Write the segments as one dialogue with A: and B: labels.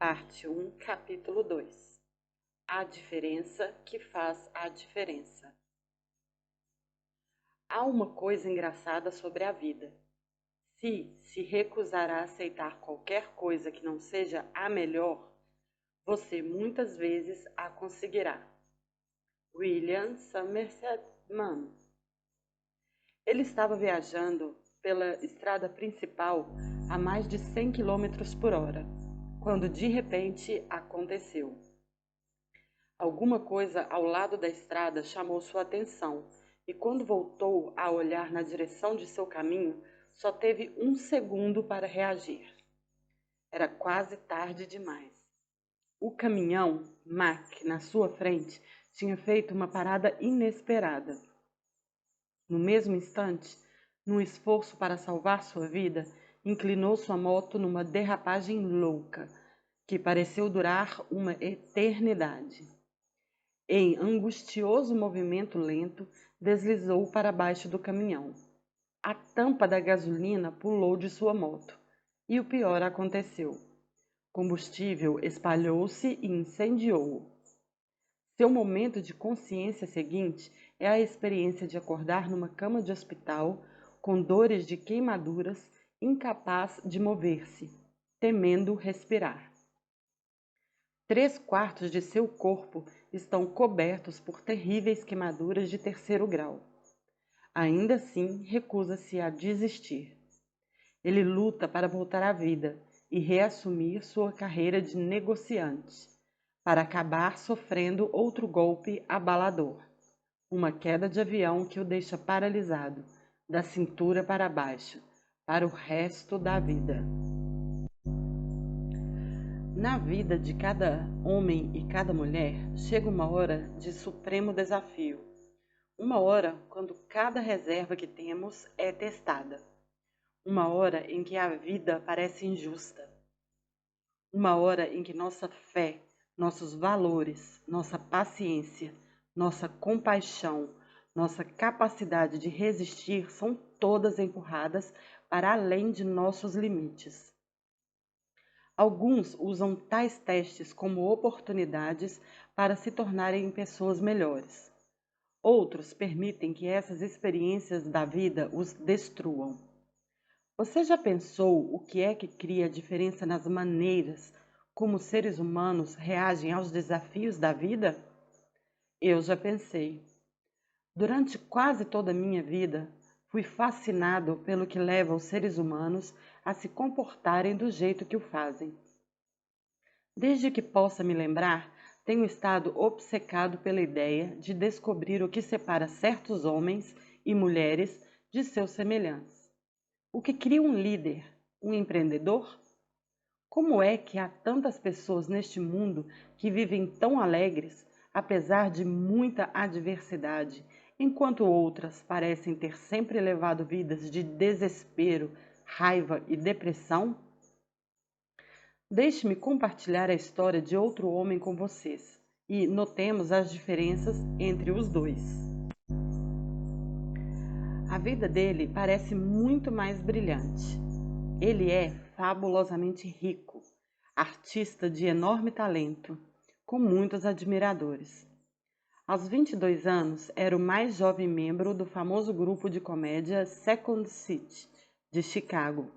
A: Parte 1, Capítulo 2. A diferença que faz a diferença. Há uma coisa engraçada sobre a vida. Se recusar a aceitar qualquer coisa que não seja a melhor, você muitas vezes a conseguirá. William Somerset Maugham. Ele estava viajando pela estrada principal a mais de 100 km por hora, quando de repente aconteceu. Alguma coisa ao lado da estrada chamou sua atenção, e quando voltou a olhar na direção de seu caminho, só teve um segundo para reagir. Era quase tarde demais. O caminhão Mack na sua frente tinha feito uma parada inesperada. No mesmo instante, num esforço para salvar sua vida, inclinou sua moto numa derrapagem louca, que pareceu durar uma eternidade. Em angustioso movimento lento, deslizou para baixo do caminhão. A tampa da gasolina pulou de sua moto, e o pior aconteceu. Combustível espalhou-se e incendiou-o. Seu momento de consciência seguinte é a experiência de acordar numa cama de hospital, com dores de queimaduras, incapaz de mover-se, temendo respirar. 3/4 de seu corpo estão cobertos por terríveis queimaduras de 3º grau. Ainda assim, recusa-se a desistir. Ele luta para voltar à vida e reassumir sua carreira de negociante, para acabar sofrendo outro golpe abalador, uma queda de avião que o deixa paralisado, da cintura para baixo, para o resto da vida. Na vida de cada homem e cada mulher, chega uma hora de supremo desafio. Uma hora quando cada reserva que temos é testada. Uma hora em que a vida parece injusta. Uma hora em que nossa fé, nossos valores, nossa paciência, nossa compaixão, nossa capacidade de resistir são todas empurradas para além de nossos limites. Alguns usam tais testes como oportunidades para se tornarem pessoas melhores. Outros permitem que essas experiências da vida os destruam. Você já pensou o que é que cria a diferença nas maneiras como os seres humanos reagem aos desafios da vida? Eu já pensei. Durante quase toda a minha vida, fui fascinado pelo que leva os seres humanos a se comportarem do jeito que o fazem. Desde que possa me lembrar, tenho estado obcecado pela ideia de descobrir o que separa certos homens e mulheres de seus semelhantes. O que cria um líder, um empreendedor? Como é que há tantas pessoas neste mundo que vivem tão alegres, apesar de muita adversidade, enquanto outras parecem ter sempre levado vidas de desespero, raiva e depressão? Deixe-me compartilhar a história de outro homem com vocês e notemos as diferenças entre os dois. A vida dele parece muito mais brilhante. Ele é fabulosamente rico, artista de enorme talento, com muitos admiradores. Aos 22 anos, era o mais jovem membro do famoso grupo de comédia Second City, de Chicago.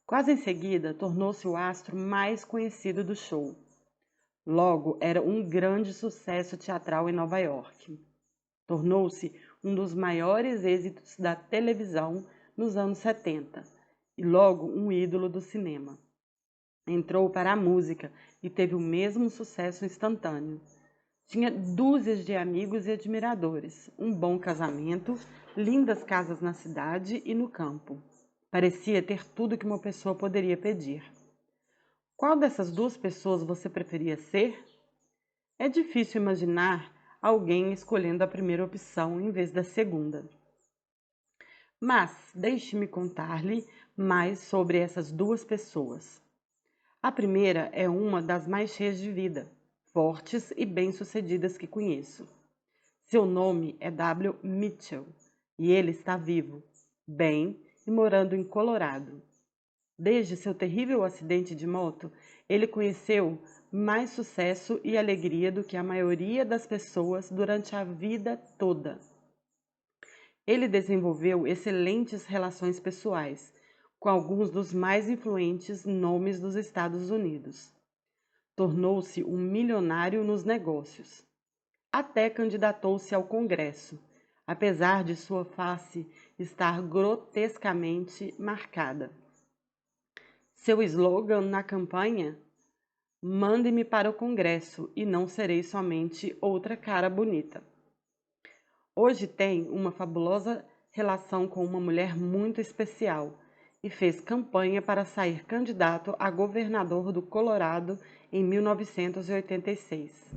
A: Quase em seguida, tornou-se o astro mais conhecido do show. Logo, era um grande sucesso teatral em Nova York. Tornou-se um dos maiores êxitos da televisão nos anos 70 e logo um ídolo do cinema. Entrou para a música e teve o mesmo sucesso instantâneo. Tinha dúzias de amigos e admiradores, um bom casamento, lindas casas na cidade e no campo. Parecia ter tudo que uma pessoa poderia pedir. Qual dessas duas pessoas você preferia ser? É difícil imaginar alguém escolhendo a primeira opção em vez da segunda. Mas deixe-me contar-lhe mais sobre essas duas pessoas. A primeira é uma das mais cheias de vida, fortes e bem-sucedidas que conheço. Seu nome é W. Mitchell e ele está vivo, bem e morando em Colorado. Desde seu terrível acidente de moto, ele conheceu mais sucesso e alegria do que a maioria das pessoas durante a vida toda. Ele desenvolveu excelentes relações pessoais com alguns dos mais influentes nomes dos Estados Unidos. Tornou-se um milionário nos negócios. Até candidatou-se ao Congresso, apesar de sua face estar grotescamente marcada. Seu slogan na campanha: "Mande-me para o Congresso e não serei somente outra cara bonita." Hoje tem uma fabulosa relação com uma mulher muito especial e fez campanha para sair candidato a governador do Colorado em 1986.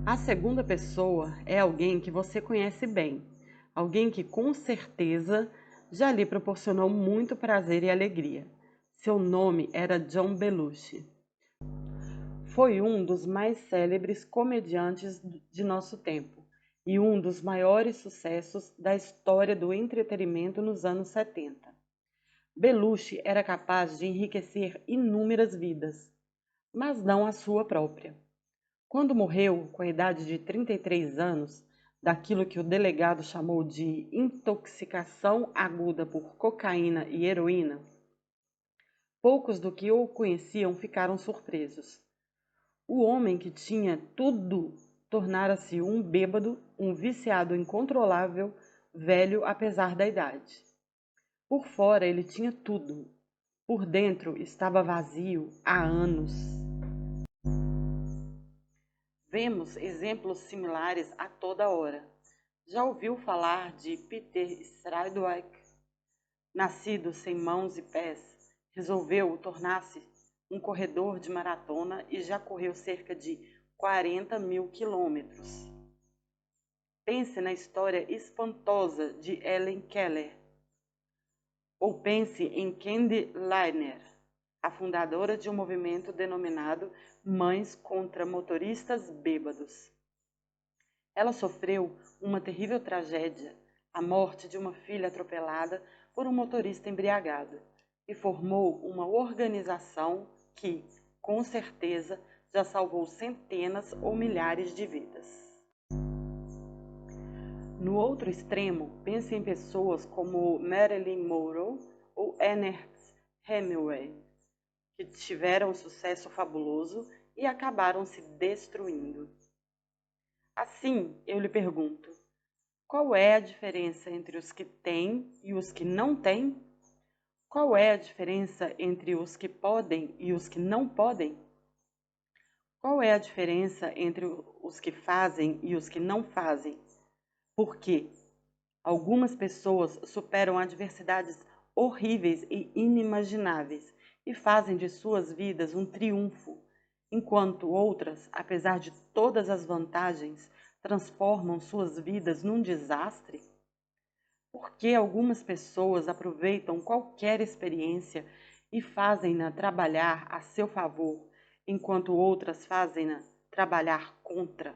A: A segunda pessoa é alguém que você conhece bem, alguém que com certeza já lhe proporcionou muito prazer e alegria. Seu nome era John Belushi. Foi um dos mais célebres comediantes de nosso tempo e um dos maiores sucessos da história do entretenimento nos anos 70. Belushi era capaz de enriquecer inúmeras vidas, mas não a sua própria. Quando morreu, com a idade de 33 anos, daquilo que o delegado chamou de intoxicação aguda por cocaína e heroína, poucos do que o conheciam ficaram surpresos. O homem que tinha tudo tornara-se um bêbado, um viciado incontrolável, velho apesar da idade. Por fora ele tinha tudo, por dentro estava vazio há anos. Vemos exemplos similares a toda hora. Já ouviu falar de Peter Stradwick? Nascido sem mãos e pés, resolveu tornar-se um corredor de maratona e já correu cerca de 40 mil quilômetros. Pense na história espantosa de Helen Keller. Ou pense em Candy Liner, a fundadora de um movimento denominado Mães contra Motoristas Bêbados. Ela sofreu uma terrível tragédia, a morte de uma filha atropelada por um motorista embriagado, e formou uma organização que, com certeza, já salvou centenas ou milhares de vidas. No outro extremo, pense em pessoas como Marilyn Monroe ou Ernest Hemingway, que tiveram um sucesso fabuloso e acabaram se destruindo. Assim, eu lhe pergunto, qual é a diferença entre os que têm e os que não têm? Qual é a diferença entre os que podem e os que não podem? Qual é a diferença entre os que fazem e os que não fazem? Por quê? Algumas pessoas superam adversidades horríveis e inimagináveis e fazem de suas vidas um triunfo, enquanto outras, apesar de todas as vantagens, transformam suas vidas num desastre? Por que algumas pessoas aproveitam qualquer experiência e fazem-na trabalhar a seu favor, enquanto outras fazem-na trabalhar contra?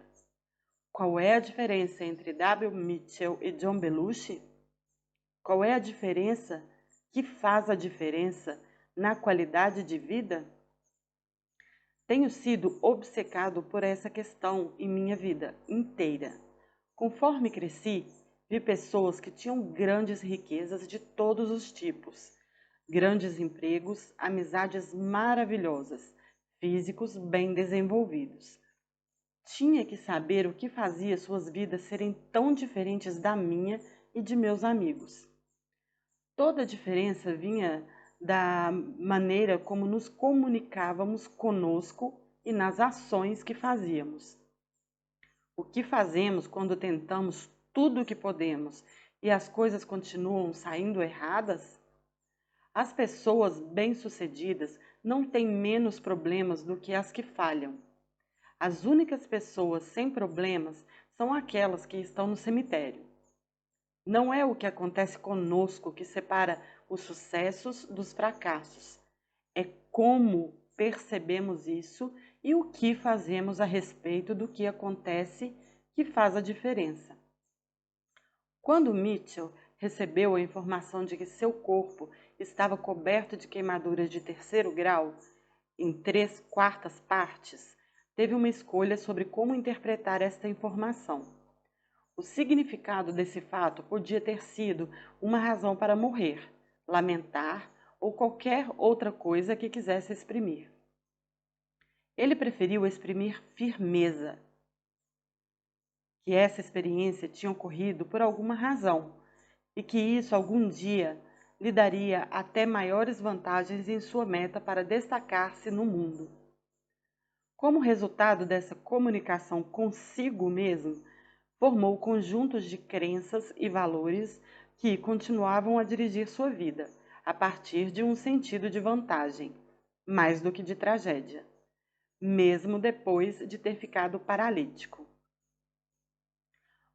A: Qual é a diferença entre W. Mitchell e John Belushi? Qual é a diferença que faz a diferença na qualidade de vida? Tenho sido obcecado por essa questão em minha vida inteira. Conforme cresci, vi pessoas que tinham grandes riquezas de todos os tipos, grandes empregos, amizades maravilhosas, físicos bem desenvolvidos. Tinha que saber o que fazia suas vidas serem tão diferentes da minha e de meus amigos. Toda a diferença vinha da maneira como nos comunicávamos conosco e nas ações que fazíamos. O que fazemos quando tentamos tudo o que podemos e as coisas continuam saindo erradas? As pessoas bem-sucedidas não têm menos problemas do que as que falham. As únicas pessoas sem problemas são aquelas que estão no cemitério. Não é o que acontece conosco que separa os sucessos dos fracassos. É como percebemos isso e o que fazemos a respeito do que acontece que faz a diferença. Quando Mitchell recebeu a informação de que seu corpo estava coberto de queimaduras de terceiro grau, em 3/4 partes, teve uma escolha sobre como interpretar esta informação. O significado desse fato podia ter sido uma razão para morrer, lamentar ou qualquer outra coisa que quisesse exprimir. Ele preferiu exprimir firmeza, que essa experiência tinha ocorrido por alguma razão e que isso algum dia lhe daria até maiores vantagens em sua meta para destacar-se no mundo. Como resultado dessa comunicação consigo mesmo, formou conjuntos de crenças e valores que continuavam a dirigir sua vida, a partir de um sentido de vantagem, mais do que de tragédia, mesmo depois de ter ficado paralítico.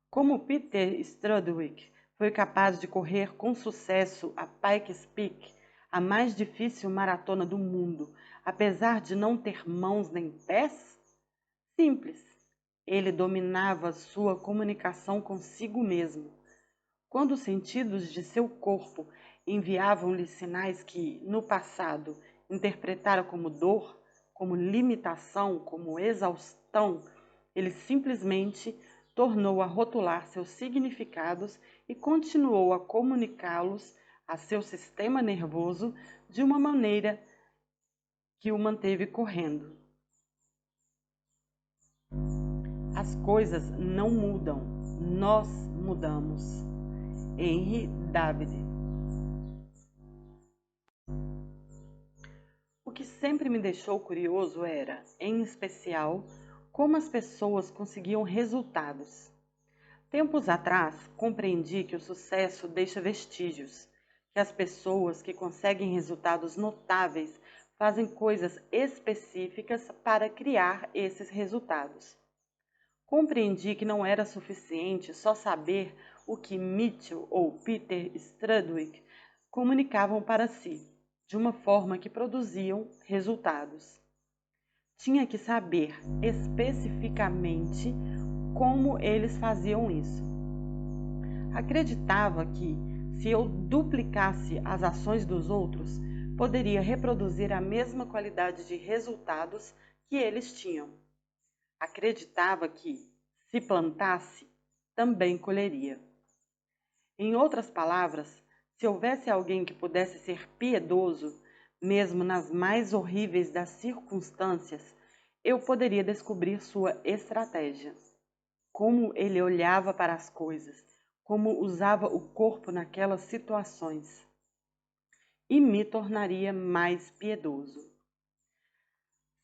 A: Como Peter Strudwick foi capaz de correr com sucesso a Pikes Peak, a mais difícil maratona do mundo, apesar de não ter mãos nem pés? Simples. Ele dominava sua comunicação consigo mesmo. Quando os sentidos de seu corpo enviavam-lhe sinais que, no passado, interpretara como dor, como limitação, como exaustão, ele simplesmente tornou a rotular seus significados e continuou a comunicá-los a seu sistema nervoso de uma maneira que o manteve correndo. As coisas não mudam, nós mudamos. Henry David. O que sempre me deixou curioso era, em especial, como as pessoas conseguiam resultados. Tempos atrás, compreendi que o sucesso deixa vestígios, que as pessoas que conseguem resultados notáveis fazem coisas específicas para criar esses resultados. Compreendi que não era suficiente só saber o que Mitchell ou Peter Strudwick comunicavam para si, de uma forma que produziam resultados. Tinha que saber especificamente como eles faziam isso. Acreditava que, se eu duplicasse as ações dos outros, poderia reproduzir a mesma qualidade de resultados que eles tinham. Acreditava que, se plantasse, também colheria. Em outras palavras, se houvesse alguém que pudesse ser piedoso, mesmo nas mais horríveis das circunstâncias, eu poderia descobrir sua estratégia. Como ele olhava para as coisas, como usava o corpo naquelas situações. E me tornaria mais piedoso.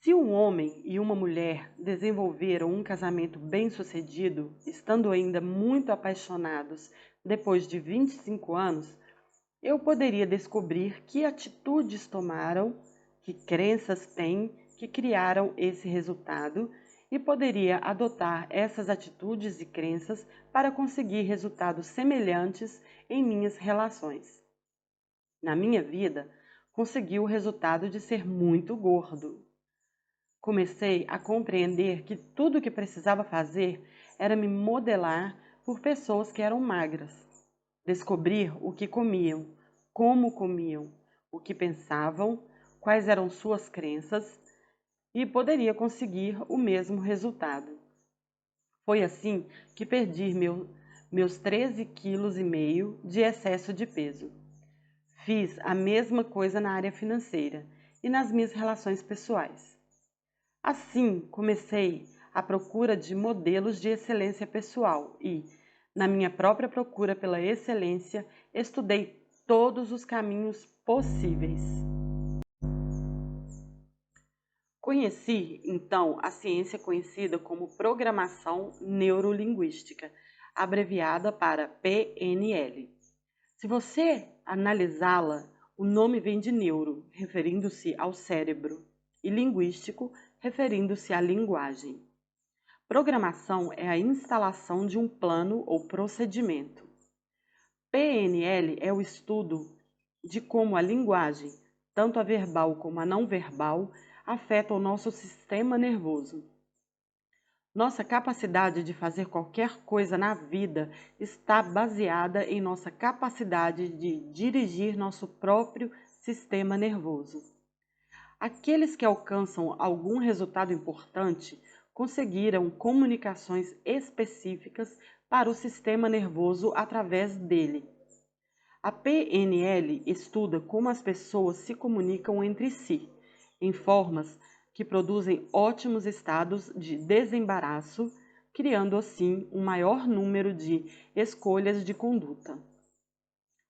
A: Se um homem e uma mulher desenvolveram um casamento bem-sucedido, estando ainda muito apaixonados depois de 25 anos, eu poderia descobrir que atitudes tomaram, que crenças têm que criaram esse resultado e poderia adotar essas atitudes e crenças para conseguir resultados semelhantes em minhas relações. Na minha vida, consegui o resultado de ser muito gordo. Comecei a compreender que tudo o que precisava fazer era me modelar por pessoas que eram magras. Descobrir o que comiam, como comiam, o que pensavam, quais eram suas crenças e poderia conseguir o mesmo resultado. Foi assim que perdi meus 13,5 kg de excesso de peso. Fiz a mesma coisa na área financeira e nas minhas relações pessoais. Assim, comecei a procura de modelos de excelência pessoal e, na minha própria procura pela excelência, estudei todos os caminhos possíveis. Conheci, então, a ciência conhecida como Programação Neurolinguística, abreviada para PNL. Se você analisá-la, o nome vem de neuro, referindo-se ao cérebro, e linguístico, referindo-se à linguagem. Programação é a instalação de um plano ou procedimento. PNL é o estudo de como a linguagem, tanto a verbal como a não verbal, afeta o nosso sistema nervoso. Nossa capacidade de fazer qualquer coisa na vida está baseada em nossa capacidade de dirigir nosso próprio sistema nervoso. Aqueles que alcançam algum resultado importante conseguiram comunicações específicas para o sistema nervoso através dele. A PNL estuda como as pessoas se comunicam entre si, em formas que produzem ótimos estados de desembaraço, criando assim um maior número de escolhas de conduta.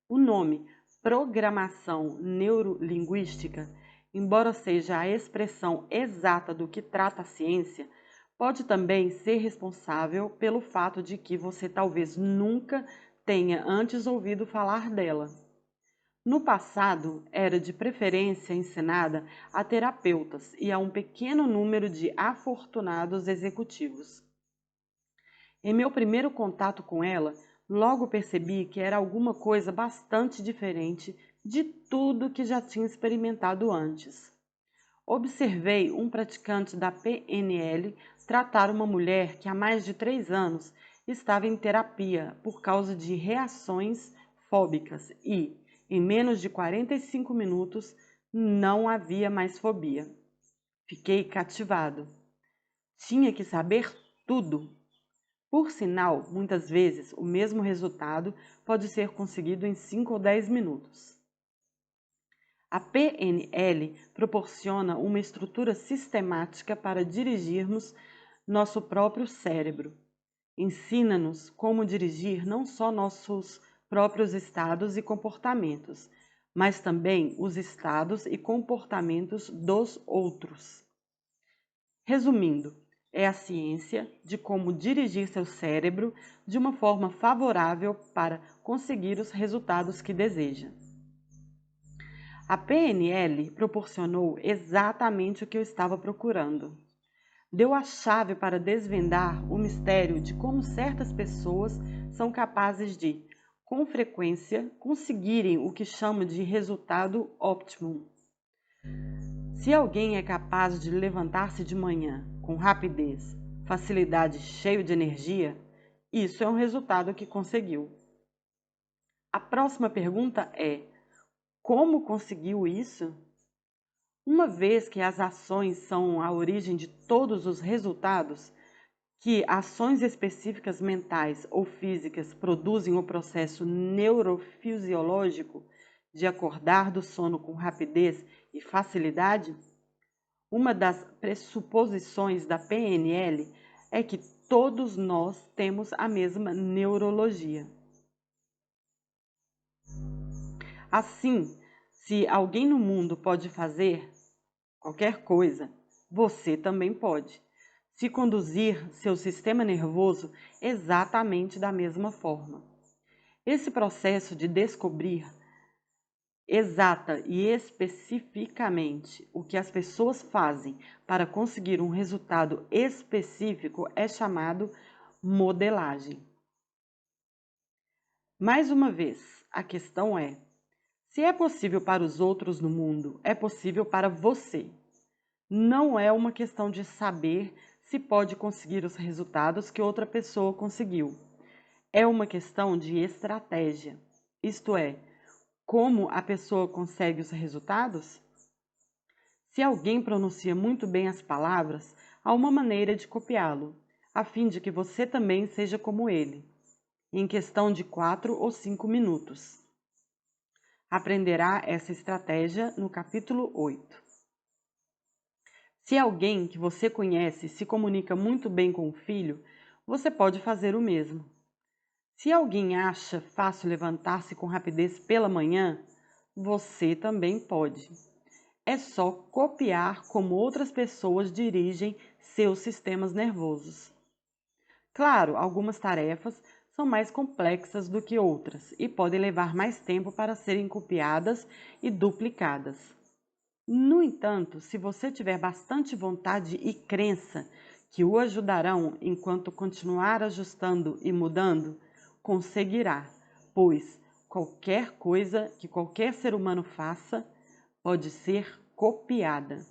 A: O nome programação neurolinguística, embora seja a expressão exata do que trata a ciência, pode também ser responsável pelo fato de que você talvez nunca tenha antes ouvido falar dela. No passado, era de preferência ensinada a terapeutas e a um pequeno número de afortunados executivos. Em meu primeiro contato com ela, logo percebi que era alguma coisa bastante diferente de tudo que já tinha experimentado antes. Observei um praticante da PNL tratar uma mulher que há mais de 3 anos estava em terapia por causa de reações fóbicas e, em menos de 45 minutos, não havia mais fobia. Fiquei cativado. Tinha que saber tudo. Por sinal, muitas vezes o mesmo resultado pode ser conseguido em 5 ou 10 minutos. A PNL proporciona uma estrutura sistemática para dirigirmos nosso próprio cérebro. Ensina-nos como dirigir não só nossos próprios estados e comportamentos, mas também os estados e comportamentos dos outros. Resumindo, é a ciência de como dirigir seu cérebro de uma forma favorável para conseguir os resultados que deseja. A PNL proporcionou exatamente o que eu estava procurando. Deu a chave para desvendar o mistério de como certas pessoas são capazes de, com frequência, conseguirem o que chamo de resultado óptimo. Se alguém é capaz de levantar-se de manhã com rapidez, facilidade, cheio de energia, isso é um resultado que conseguiu. A próxima pergunta é: como conseguiu isso? Uma vez que as ações são a origem de todos os resultados, que ações específicas mentais ou físicas produzem o processo neurofisiológico de acordar do sono com rapidez e facilidade, uma das pressuposições da PNL é que todos nós temos a mesma neurologia. Assim, se alguém no mundo pode fazer qualquer coisa, você também pode. Se conduzir seu sistema nervoso exatamente da mesma forma. Esse processo de descobrir exata e especificamente o que as pessoas fazem para conseguir um resultado específico é chamado modelagem. Mais uma vez, a questão é: se é possível para os outros no mundo, é possível para você. Não é uma questão de saber se pode conseguir os resultados que outra pessoa conseguiu. É uma questão de estratégia, isto é, como a pessoa consegue os resultados? Se alguém pronuncia muito bem as palavras, há uma maneira de copiá-lo, a fim de que você também seja como ele, em questão de 4 ou 5 minutos. Aprenderá essa estratégia no capítulo 8. Se alguém que você conhece se comunica muito bem com o filho, você pode fazer o mesmo. Se alguém acha fácil levantar-se com rapidez pela manhã, você também pode. É só copiar como outras pessoas dirigem seus sistemas nervosos. Claro, algumas tarefas são mais complexas do que outras e podem levar mais tempo para serem copiadas e duplicadas. No entanto, se você tiver bastante vontade e crença que o ajudarão enquanto continuar ajustando e mudando, conseguirá, pois qualquer coisa que qualquer ser humano faça pode ser copiada.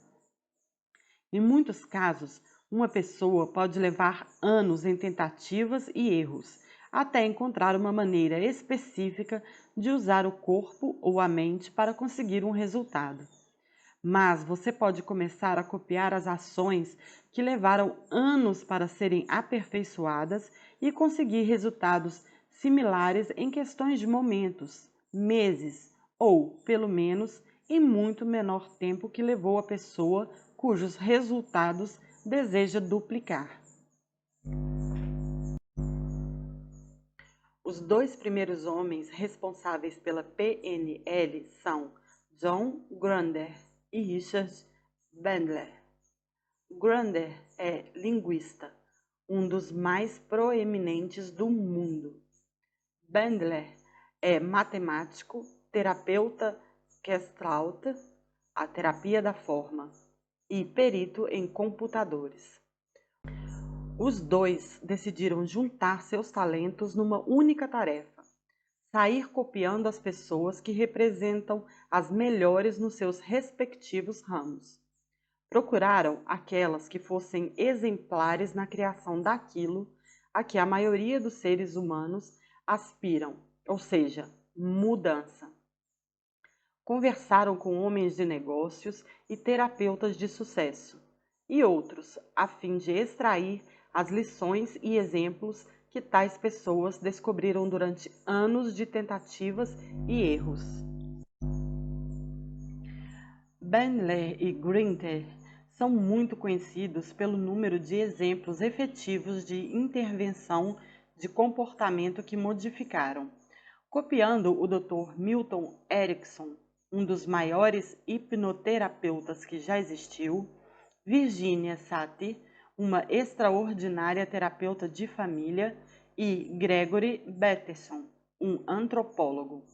A: Em muitos casos, Uma pessoa pode levar anos em tentativas e erros, até encontrar uma maneira específica de usar o corpo ou a mente para conseguir um resultado. Mas você pode começar a copiar as ações que levaram anos para serem aperfeiçoadas e conseguir resultados similares em questões de momentos, meses ou, pelo menos, em muito menor tempo que levou a pessoa cujos resultados deseja duplicar. Os dois primeiros homens responsáveis pela PNL são John Grunder e Richard Bandler. Grunder é linguista, um dos mais proeminentes do mundo. Bandler é matemático, terapeuta Gestalt, a terapia da forma, e perito em computadores. Os dois decidiram juntar seus talentos numa única tarefa: sair copiando as pessoas que representam as melhores nos seus respectivos ramos. Procuraram aquelas que fossem exemplares na criação daquilo a que a maioria dos seres humanos aspiram, ou seja, mudança. Conversaram com homens de negócios e terapeutas de sucesso, e outros, a fim de extrair as lições e exemplos que tais pessoas descobriram durante anos de tentativas e erros. Bandler e Grinter são muito conhecidos pelo número de exemplos efetivos de intervenção de comportamento que modificaram. Copiando o Dr. Milton Erickson, um dos maiores hipnoterapeutas que já existiu, Virginia Satir, uma extraordinária terapeuta de família, e Gregory Bateson, um antropólogo.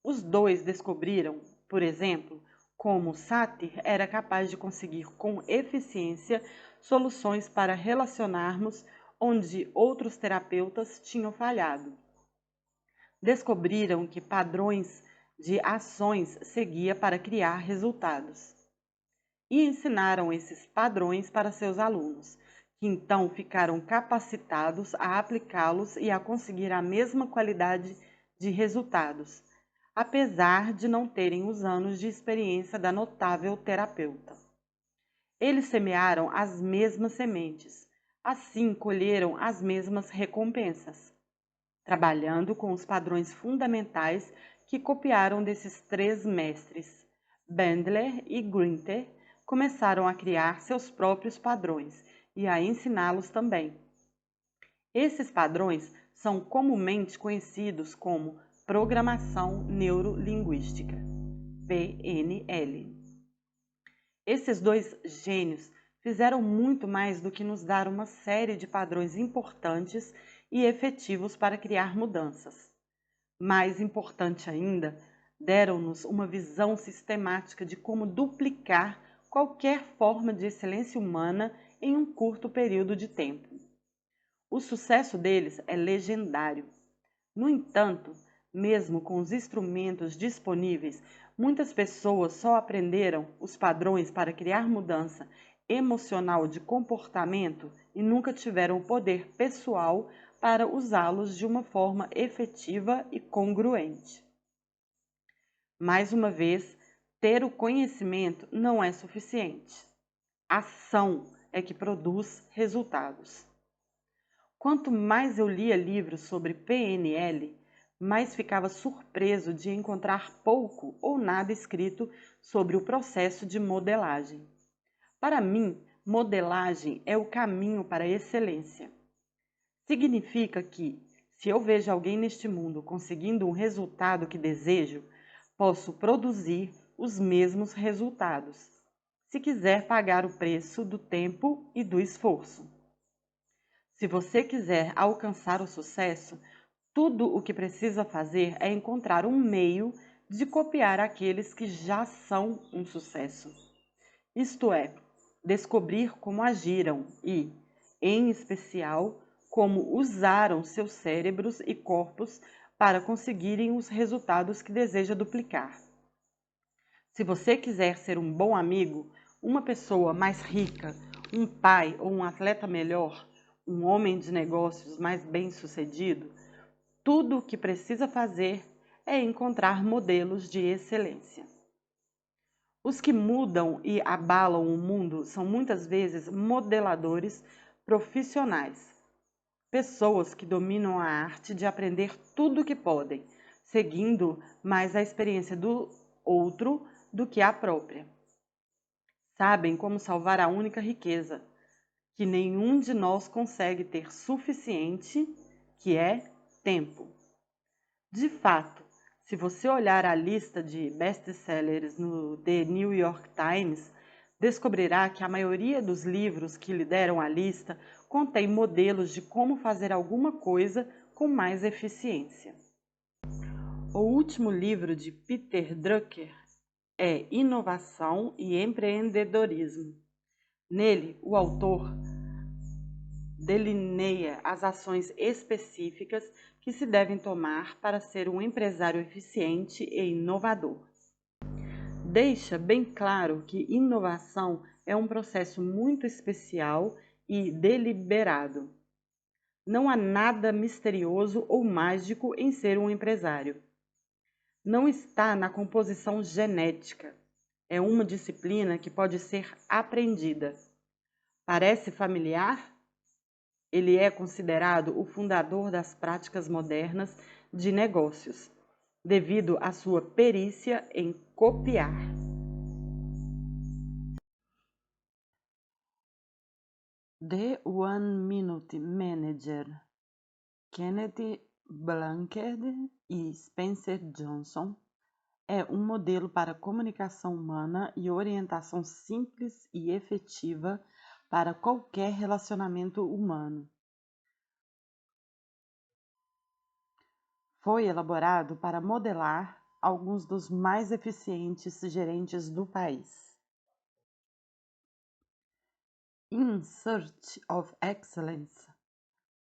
A: Os dois descobriram, por exemplo, como Satir era capaz de conseguir com eficiência soluções para relacionarmos onde outros terapeutas tinham falhado. Descobriram que padrões de ações seguia para criar resultados. E ensinaram esses padrões para seus alunos, que então ficaram capacitados a aplicá-los e a conseguir a mesma qualidade de resultados, apesar de não terem os anos de experiência da notável terapeuta. Eles semearam as mesmas sementes, assim colheram as mesmas recompensas, trabalhando com os padrões fundamentais que copiaram desses três mestres. Bandler e Grinter começaram a criar seus próprios padrões e a ensiná-los também. Esses padrões são comumente conhecidos como Programação Neurolinguística, PNL. Esses dois gênios fizeram muito mais do que nos dar uma série de padrões importantes e efetivos para criar mudanças. Mais importante ainda, deram-nos uma visão sistemática de como duplicar qualquer forma de excelência humana em um curto período de tempo. O sucesso deles é legendário. No entanto, mesmo com os instrumentos disponíveis, muitas pessoas só aprenderam os padrões para criar mudança emocional de comportamento e nunca tiveram o poder pessoal para usá-los de uma forma efetiva e congruente. Mais uma vez, ter o conhecimento não é suficiente. Ação é que produz resultados. Quanto mais eu lia livros sobre PNL, mais ficava surpreso de encontrar pouco ou nada escrito sobre o processo de modelagem. Para mim, modelagem é o caminho para a excelência. Significa que, se eu vejo alguém neste mundo conseguindo um resultado que desejo, posso produzir os mesmos resultados, se quiser pagar o preço do tempo e do esforço. Se você quiser alcançar o sucesso, tudo o que precisa fazer é encontrar um meio de copiar aqueles que já são um sucesso. Isto é, descobrir como agiram e, em especial, como usaram seus cérebros e corpos para conseguirem os resultados que deseja duplicar. Se você quiser ser um bom amigo, uma pessoa mais rica Um pai ou um atleta melhor, um homem de negócios mais bem-sucedido, tudo o que precisa fazer é encontrar modelos de excelência. Os que mudam e abalam o mundo são muitas vezes modeladores profissionais, pessoas que dominam a arte de aprender tudo o que podem, seguindo mais a experiência do outro do que a própria. Sabem como salvar a única riqueza, que nenhum de nós consegue ter suficiente, que é tempo. De fato, se você olhar a lista de best-sellers no The New York Times, descobrirá que a maioria dos livros que lideram a lista contém modelos de como fazer alguma coisa com mais eficiência. O último livro de Peter Drucker é Inovação e Empreendedorismo. Nele, o autor delineia as ações específicas que se devem tomar para ser um empresário eficiente e inovador. Deixa bem claro que inovação é um processo muito especial e deliberado. Não há nada misterioso ou mágico em ser um empresário. Não está na composição genética. É uma disciplina que pode ser aprendida. Parece familiar? Ele é considerado o fundador das práticas modernas de negócios, devido à sua perícia em copiar. The One Minute Manager, Kenneth Blanchard e Spencer Johnson, é um modelo para comunicação humana e orientação simples e efetiva para qualquer relacionamento humano. Foi elaborado para modelar alguns dos mais eficientes gerentes do país. In Search of Excellence,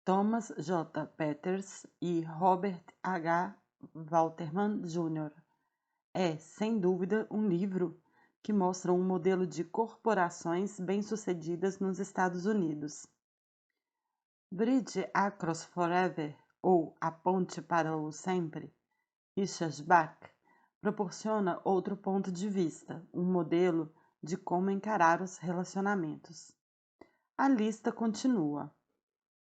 A: Thomas J. Peters e Robert H. Walterman Jr. é, sem dúvida, um livro que mostra um modelo de corporações bem-sucedidas nos Estados Unidos. Bridge Across Forever, ou A Ponte para o Sempre, Richard Bach, proporciona outro ponto de vista, um modelo de como encarar os relacionamentos. A lista continua.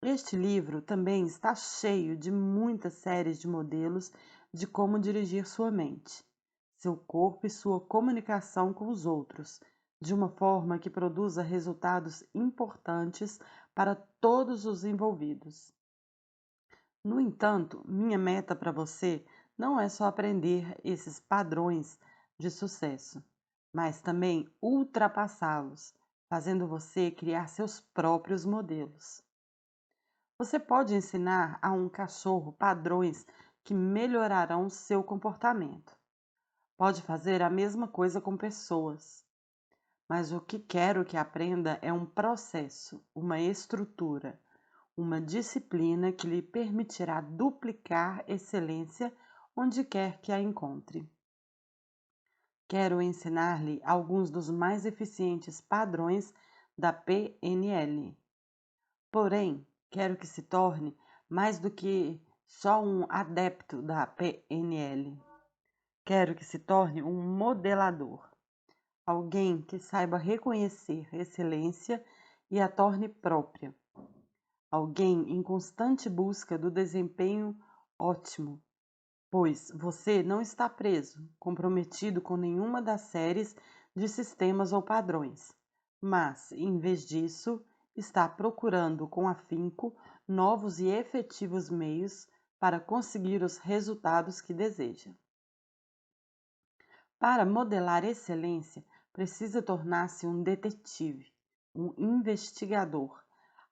A: Este livro também está cheio de muitas séries de modelos de como dirigir sua mente, seu corpo e sua comunicação com os outros, de uma forma que produza resultados importantes para todos os envolvidos. No entanto, minha meta para você não é só aprender esses padrões de sucesso, mas também ultrapassá-los, fazendo você criar seus próprios modelos. Você pode ensinar a um cachorro padrões que melhorarão seu comportamento. Pode fazer a mesma coisa com pessoas. Mas o que quero que aprenda é um processo, uma estrutura, uma disciplina que lhe permitirá duplicar excelência onde quer que a encontre. Quero ensinar-lhe alguns dos mais eficientes padrões da PNL. Porém, quero que se torne mais do que só um adepto da PNL. Quero que se torne um modelador, alguém que saiba reconhecer excelência e a torne própria. Alguém em constante busca do desempenho ótimo, pois você não está preso, comprometido com nenhuma das séries de sistemas ou padrões, mas, em vez disso, está procurando com afinco novos e efetivos meios para conseguir os resultados que deseja. Para modelar excelência, precisa tornar-se um detetive, um investigador,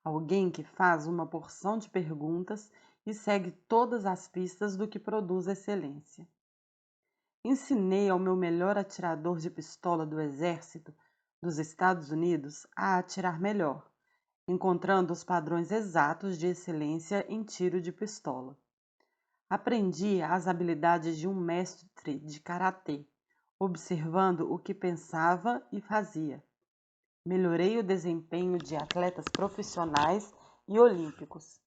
A: alguém que faz uma porção de perguntas e segue todas as pistas do que produz excelência. Ensinei ao meu melhor atirador de pistola do Exército dos Estados Unidos a atirar melhor, encontrando os padrões exatos de excelência em tiro de pistola. Aprendi as habilidades de um mestre de karatê, observando o que pensava e fazia. Melhorei o desempenho de atletas profissionais e olímpicos.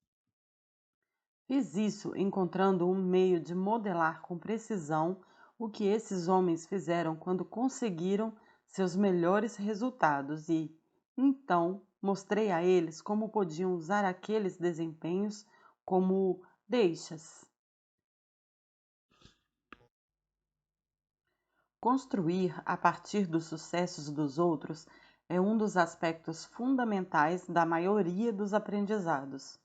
A: Fiz isso encontrando um meio de modelar com precisão o que esses homens fizeram quando conseguiram seus melhores resultados e, então, mostrei a eles como podiam usar aqueles desempenhos como deixas. Construir a partir dos sucessos dos outros é um dos aspectos fundamentais da maioria dos aprendizados.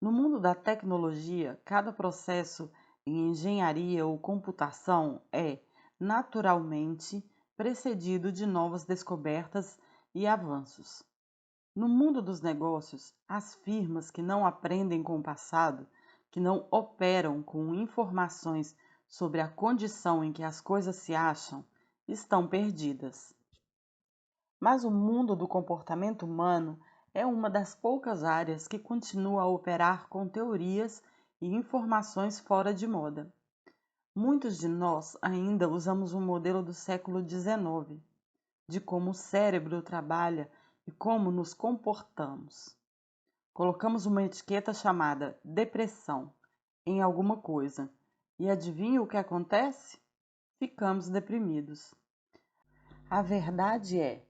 A: No mundo da tecnologia, cada processo em engenharia ou computação é, naturalmente, precedido de novas descobertas e avanços. No mundo dos negócios, as firmas que não aprendem com o passado, que não operam com informações sobre a condição em que as coisas se acham, estão perdidas. Mas o mundo do comportamento humano é uma das poucas áreas que continua a operar com teorias e informações fora de moda. Muitos de nós ainda usamos um modelo do século XIX, de como o cérebro trabalha e como nos comportamos. Colocamos uma etiqueta chamada depressão em alguma coisa e adivinha o que acontece? Ficamos deprimidos. A verdade é,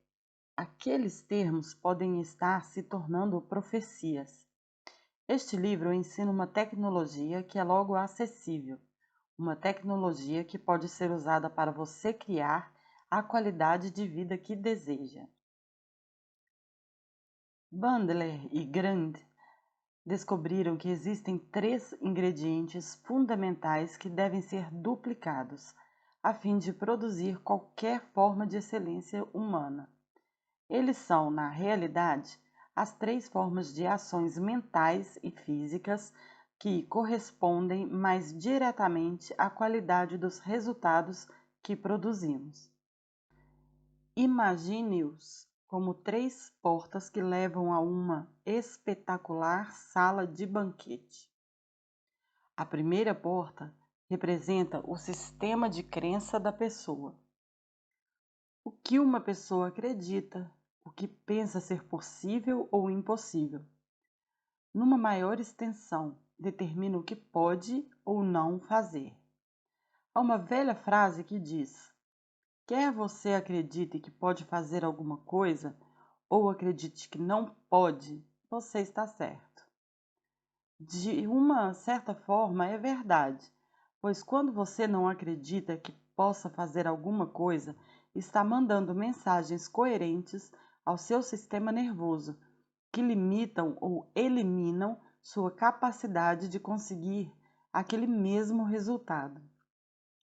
A: aqueles termos podem estar se tornando profecias. Este livro ensina uma tecnologia que é logo acessível, uma tecnologia que pode ser usada para você criar a qualidade de vida que deseja. Bandler e Grand descobriram que existem 3 ingredientes fundamentais que devem ser duplicados, a fim de produzir qualquer forma de excelência humana. Eles são, na realidade, as 3 formas de ações mentais e físicas que correspondem mais diretamente à qualidade dos resultados que produzimos. Imagine-os como 3 portas que levam a uma espetacular sala de banquete. A primeira porta representa o sistema de crença da pessoa. O que uma pessoa acredita, o que pensa ser possível ou impossível. Numa maior extensão, determina o que pode ou não fazer. Há uma velha frase que diz: quer você acredite que pode fazer alguma coisa, ou acredite que não pode, você está certo. De uma certa forma, é verdade, pois quando você não acredita que possa fazer alguma coisa, está mandando mensagens coerentes ao seu sistema nervoso, que limitam ou eliminam sua capacidade de conseguir aquele mesmo resultado.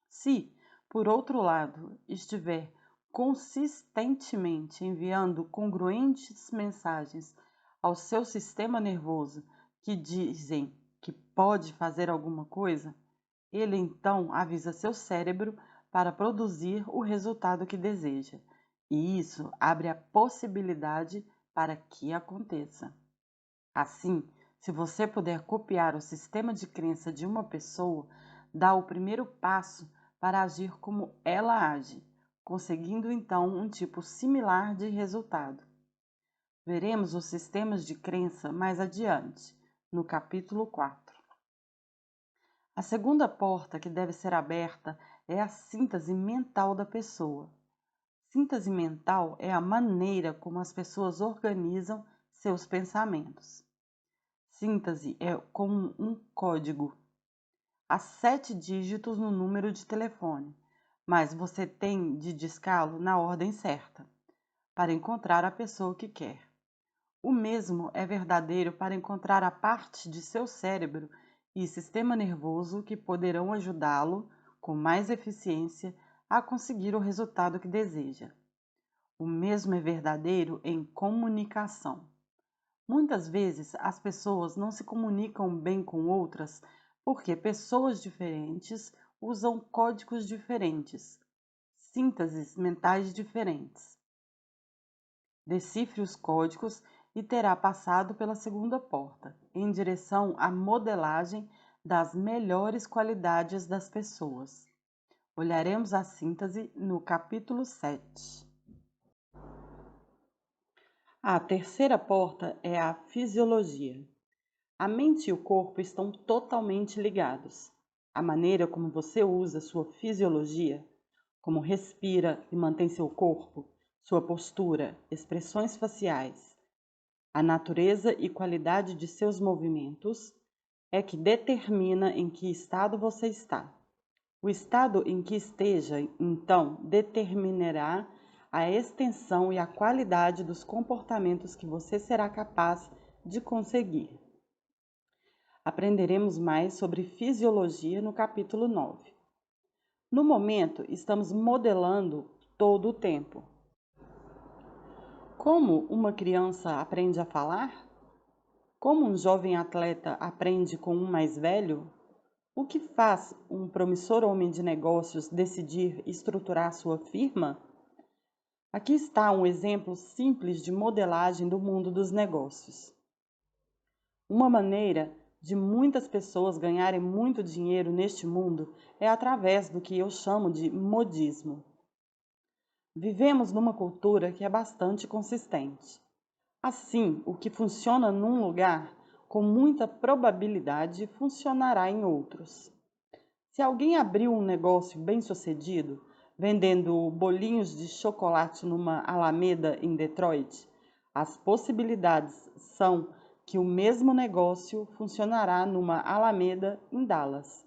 A: Se, por outro lado, estiver consistentemente enviando congruentes mensagens ao seu sistema nervoso que dizem que pode fazer alguma coisa, ele então avisa seu cérebro para produzir o resultado que deseja, e isso abre a possibilidade para que aconteça. Assim, se você puder copiar o sistema de crença de uma pessoa, dá o primeiro passo para agir como ela age, conseguindo então um tipo similar de resultado. Veremos os sistemas de crença mais adiante, no capítulo 4. A segunda porta que deve ser aberta é a síntese mental da pessoa. Síntese mental é a maneira como as pessoas organizam seus pensamentos. Síntese é como um código. Há 7 dígitos no número de telefone, mas você tem de discá-lo na ordem certa, para encontrar a pessoa que quer. O mesmo é verdadeiro para encontrar a parte de seu cérebro e sistema nervoso que poderão ajudá-lo, com mais eficiência, a conseguir o resultado que deseja. O mesmo é verdadeiro em comunicação. Muitas vezes as pessoas não se comunicam bem com outras porque pessoas diferentes usam códigos diferentes, sínteses mentais diferentes. Decifre os códigos e terá passado pela segunda porta, em direção à modelagem das melhores qualidades das pessoas. Olharemos a síntese no capítulo 7. A terceira porta é a fisiologia. A mente e o corpo estão totalmente ligados. A maneira como você usa sua fisiologia, como respira e mantém seu corpo, sua postura, expressões faciais, a natureza e qualidade de seus movimentos, é que determina em que estado você está. O estado em que esteja, então, determinará a extensão e a qualidade dos comportamentos que você será capaz de conseguir. Aprenderemos mais sobre fisiologia no capítulo 9. No momento, estamos modelando todo o tempo. Como uma criança aprende a falar? Como um jovem atleta aprende com um mais velho? O que faz um promissor homem de negócios decidir estruturar sua firma? Aqui está um exemplo simples de modelagem do mundo dos negócios. Uma maneira de muitas pessoas ganharem muito dinheiro neste mundo é através do que eu chamo de modismo. Vivemos numa cultura que é bastante consistente. Assim, o que funciona num lugar, com muita probabilidade, funcionará em outros. Se alguém abriu um negócio bem-sucedido, vendendo bolinhos de chocolate numa alameda em Detroit, as possibilidades são que o mesmo negócio funcionará numa alameda em Dallas.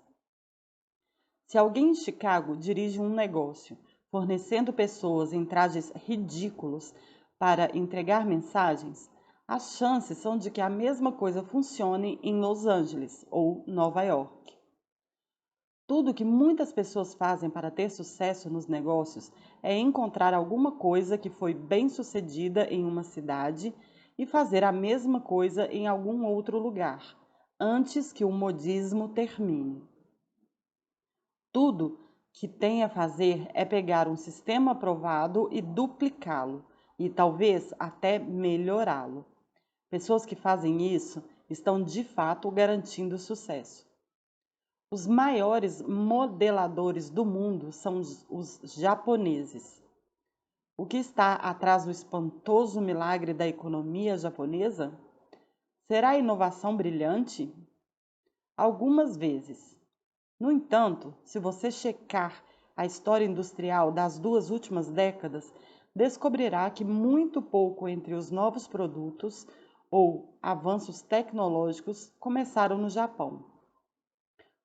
A: Se alguém em Chicago dirige um negócio fornecendo pessoas em trajes ridículos para entregar mensagens, as chances são de que a mesma coisa funcione em Los Angeles ou Nova York. Tudo que muitas pessoas fazem para ter sucesso nos negócios é encontrar alguma coisa que foi bem-sucedida em uma cidade e fazer a mesma coisa em algum outro lugar, antes que o modismo termine. Tudo que tem a fazer é pegar um sistema aprovado e duplicá-lo, e talvez até melhorá-lo. Pessoas que fazem isso estão de fato garantindo sucesso. Os maiores modeladores do mundo são os japoneses. O que está atrás do espantoso milagre da economia japonesa? Será a inovação brilhante? Algumas vezes. No entanto, se você checar a história industrial das 2 últimas décadas, descobrirá que muito pouco entre os novos produtos ou avanços tecnológicos começaram no Japão.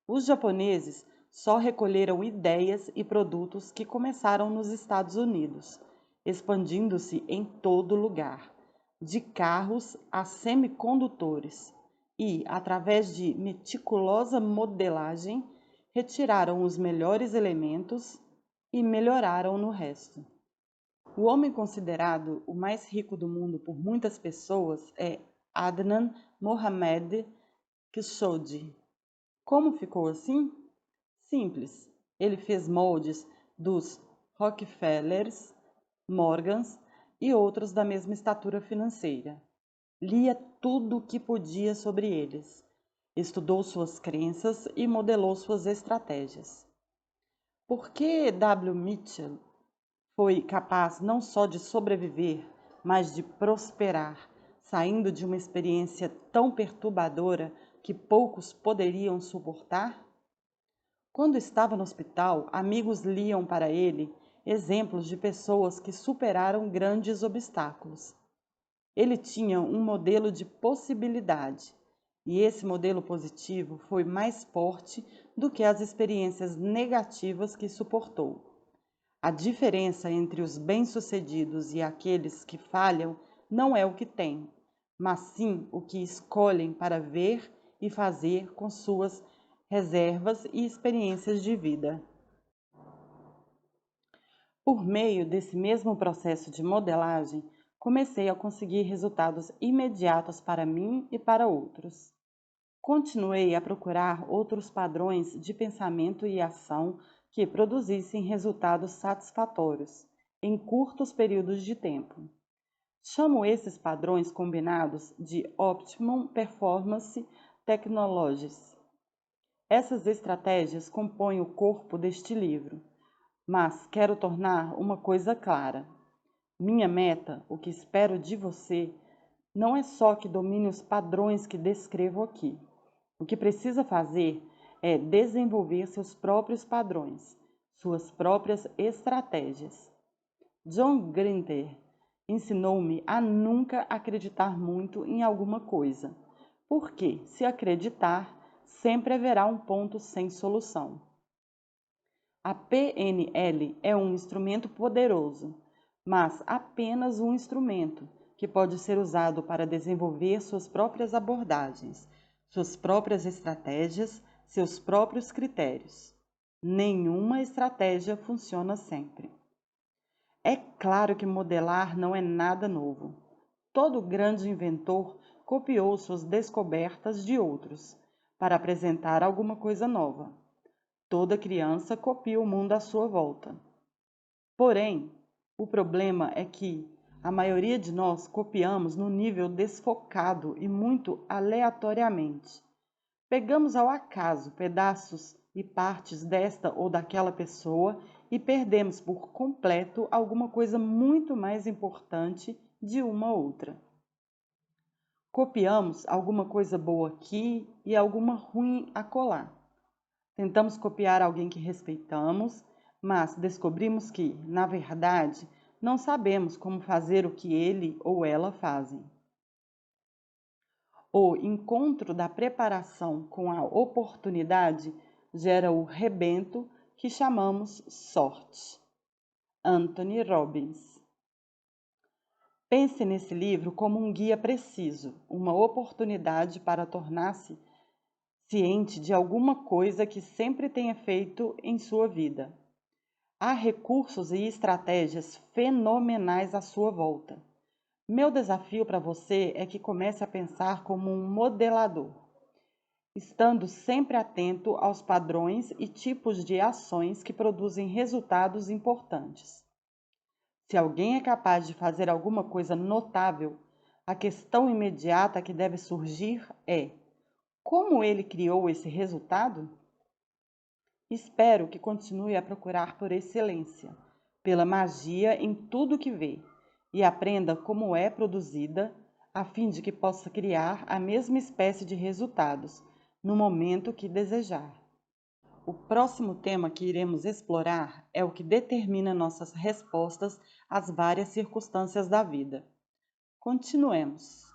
A: Os japoneses só recolheram ideias e produtos que começaram nos Estados Unidos, expandindo-se em todo lugar, de carros a semicondutores, e, através de meticulosa modelagem, retiraram os melhores elementos e melhoraram no resto. O homem considerado o mais rico do mundo por muitas pessoas é Adnan Mohamed Khashoggi. Como ficou assim? Simples. Ele fez moldes dos Rockefellers, Morgans e outros da mesma estatura financeira. Lia tudo o que podia sobre eles. Estudou suas crenças e modelou suas estratégias. Por que W. Mitchell foi capaz não só de sobreviver, mas de prosperar, saindo de uma experiência tão perturbadora que poucos poderiam suportar? Quando estava no hospital, amigos liam para ele exemplos de pessoas que superaram grandes obstáculos. Ele tinha um modelo de possibilidade, e esse modelo positivo foi mais forte do que as experiências negativas que suportou. A diferença entre os bem-sucedidos e aqueles que falham não é o que têm, mas sim o que escolhem para ver e fazer com suas reservas e experiências de vida. Por meio desse mesmo processo de modelagem, comecei a conseguir resultados imediatos para mim e para outros. Continuei a procurar outros padrões de pensamento e ação que produzissem resultados satisfatórios em curtos períodos de tempo. Chamo esses padrões combinados de Optimum Performance Technologies. Essas estratégias compõem o corpo deste livro, mas quero tornar uma coisa clara. Minha meta, o que espero de você, não é só que domine os padrões que descrevo aqui. O que precisa fazer é desenvolver seus próprios padrões, suas próprias estratégias. John Grinder ensinou-me a nunca acreditar muito em alguma coisa, porque, se acreditar, sempre haverá um ponto sem solução. A PNL é um instrumento poderoso, mas apenas um instrumento que pode ser usado para desenvolver suas próprias abordagens, suas próprias estratégias, seus próprios critérios. Nenhuma estratégia funciona sempre. É claro que modelar não é nada novo. Todo grande inventor copiou suas descobertas de outros para apresentar alguma coisa nova. Toda criança copia o mundo à sua volta. Porém, o problema é que a maioria de nós copiamos no nível desfocado e muito aleatoriamente. Pegamos ao acaso pedaços e partes desta ou daquela pessoa e perdemos por completo alguma coisa muito mais importante de uma outra. Copiamos alguma coisa boa aqui e alguma ruim acolá. Tentamos copiar alguém que respeitamos, mas descobrimos que, na verdade, não sabemos como fazer o que ele ou ela fazem. O encontro da preparação com a oportunidade gera o rebento que chamamos sorte. Anthony Robbins. Pense nesse livro como um guia preciso, uma oportunidade para tornar-se ciente de alguma coisa que sempre tenha feito em sua vida. Há recursos e estratégias fenomenais à sua volta. Meu desafio para você é que comece a pensar como um modelador, estando sempre atento aos padrões e tipos de ações que produzem resultados importantes. Se alguém é capaz de fazer alguma coisa notável, a questão imediata que deve surgir é: como ele criou esse resultado? Espero que continue a procurar por excelência, pela magia em tudo que vê, e aprenda como é produzida, a fim de que possa criar a mesma espécie de resultados, no momento que desejar. O próximo tema que iremos explorar é o que determina nossas respostas às várias circunstâncias da vida. Continuemos.